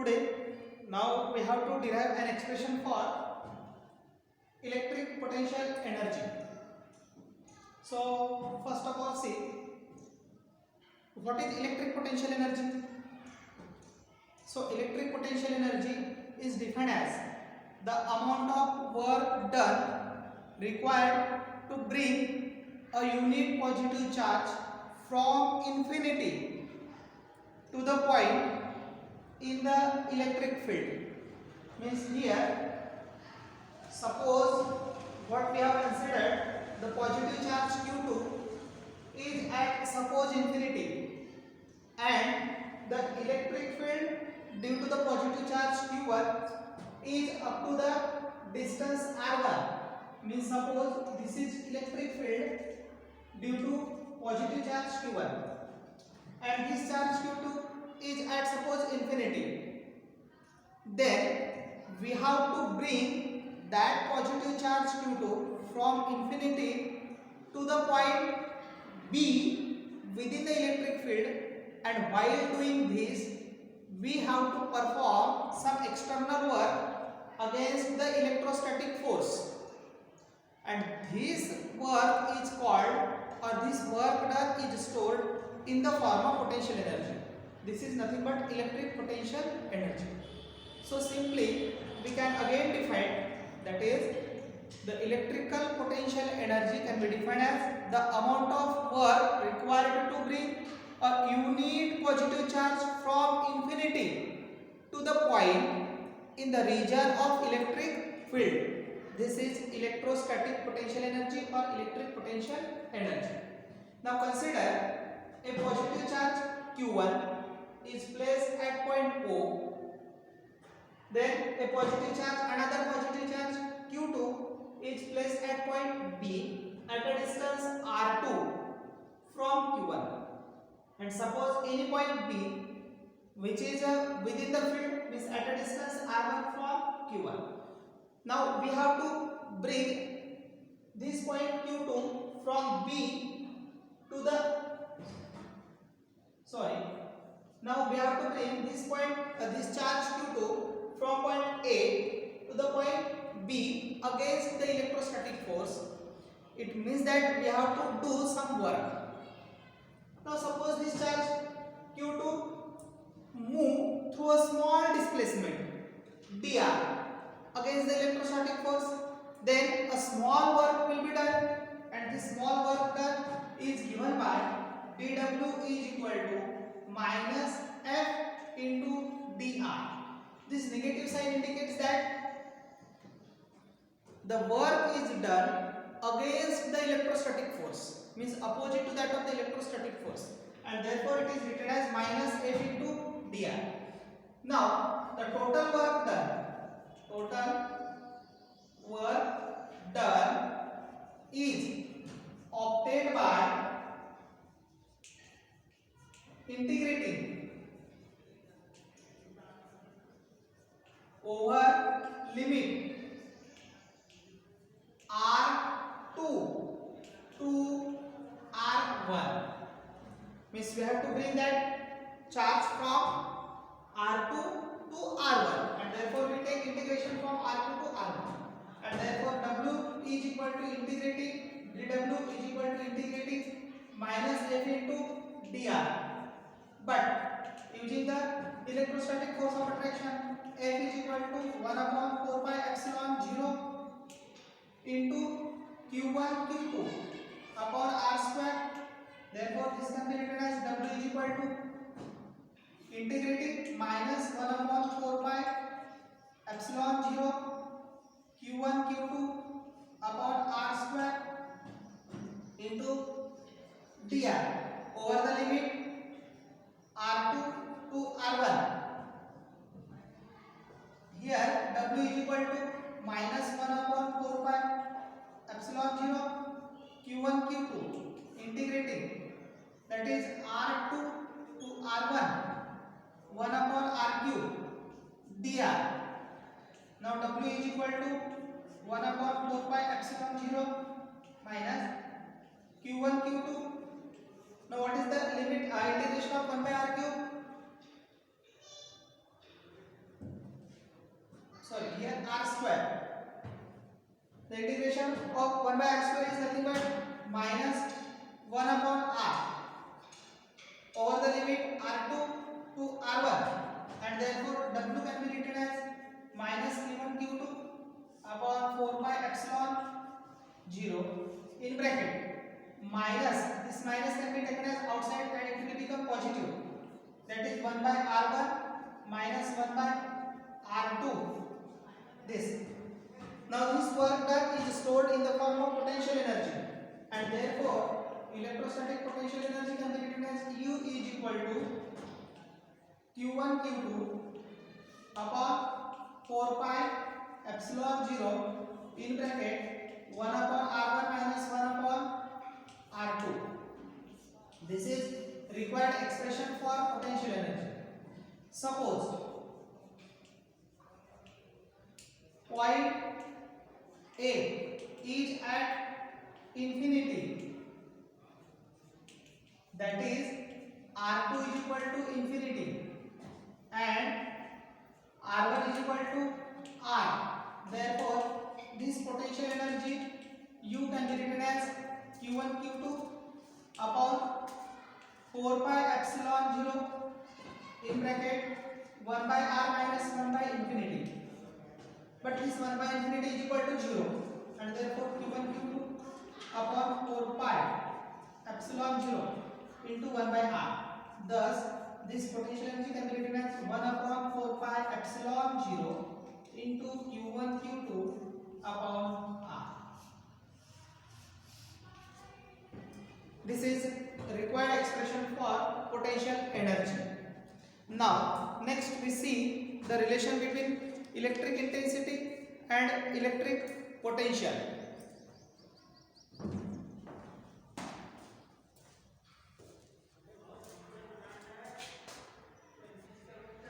today. Now we have to derive an expression for electric potential energy. So first of all, see what is electric potential energy. So electric potential energy is defined as the amount of work done required to bring a unit positive charge from infinity to the point in the electric field. Means here, suppose what we have considered, the positive charge Q2 is at suppose infinity, and the electric field due to the positive charge Q1 is up to the distance R1. Means suppose this is electric field due to positive charge Q1 and this charge Q2 is at suppose infinity. Then we have to bring that positive charge Q2 from infinity to the point B within the electric field, and while doing this we have to perform some external work against the electrostatic force, and this work is called, or this work done is stored in the form of potential energy. This is nothing but electric potential energy. So simply we can again define, that is the electrical potential energy can be defined as the amount of work required to bring a unit positive charge from infinity to the point in the region of electric field. This is electrostatic potential energy or electric potential energy. Now consider a positive charge Q1 is placed at point O, then a positive charge, another positive charge Q2 is placed at point B at a distance R2 from Q1, and suppose any point B which is within the field means at a distance R1 from Q1. Now we have to bring this point Q2 from B to the now we have to bring this point this charge Q2 from point A to the point B against the electrostatic force. It means that we have to do some work. Now suppose this charge Q2 move through a small displacement dr against the electrostatic force, then a small work will be done, and this small work done is given by dW is equal to minus F into dr. This negative sign indicates that the work is done against the electrostatic force, means opposite to that of the electrostatic force, and therefore it is written as minus F into dr. Now the total work done is obtained by integrating over limit R2 to R1. Means we have to bring that charge from R2 to R1, and therefore we take integration from R2 to R1, and therefore W is equal to integrating dW is equal to integrating minus F into dr. But using the electrostatic force of attraction, F is equal to 1 upon 4 pi epsilon 0 into Q1 Q2 upon R square. Therefore this can be written as W is equal to integrating minus 1 upon 4 pi epsilon 0 Q1 Q2 upon R square into dr over the limit R2 to R1. Here W is equal to minus 1 upon 4 pi epsilon 0 Q1 Q2 integrating, that is R2 to R1 1 upon RQ dr. Now W is equal to 1 upon 4 pi epsilon 0 minus Q1 Q2. Now what is the limit integration of 1 by R cube? of 1 by r square is nothing but minus 1 upon r over the limit r2 to r1, and therefore w can be written as minus q1 q2 upon 4 pi epsilon 0 in bracket minus, this minus can be taken as outside and it will become positive, that is 1 by r1 minus 1 by r2. This, now this work done is stored in the form of potential energy, and therefore electrostatic potential energy can be written as U is equal to q1 q2 upon 4 pi epsilon 0 in bracket 1 upon r1 minus 1 upon r2. This is required expression for potential energy. Suppose point A is at infinity, that is r2 is equal to infinity and r1 is equal to r. Therefore this potential energy U can be written as q1 q2 upon 4 pi epsilon 0 in bracket 1 by r minus 1 by infinity. But this 1 by infinity is equal to 0, and therefore q1 q2 upon 4 pi epsilon 0 into 1 by r. Thus this potential energy can be written as 1 upon 4 pi epsilon 0 into q1 q2 upon r. This is required expression for potential energy. Now next we see the relation between electric intensity and electric potential.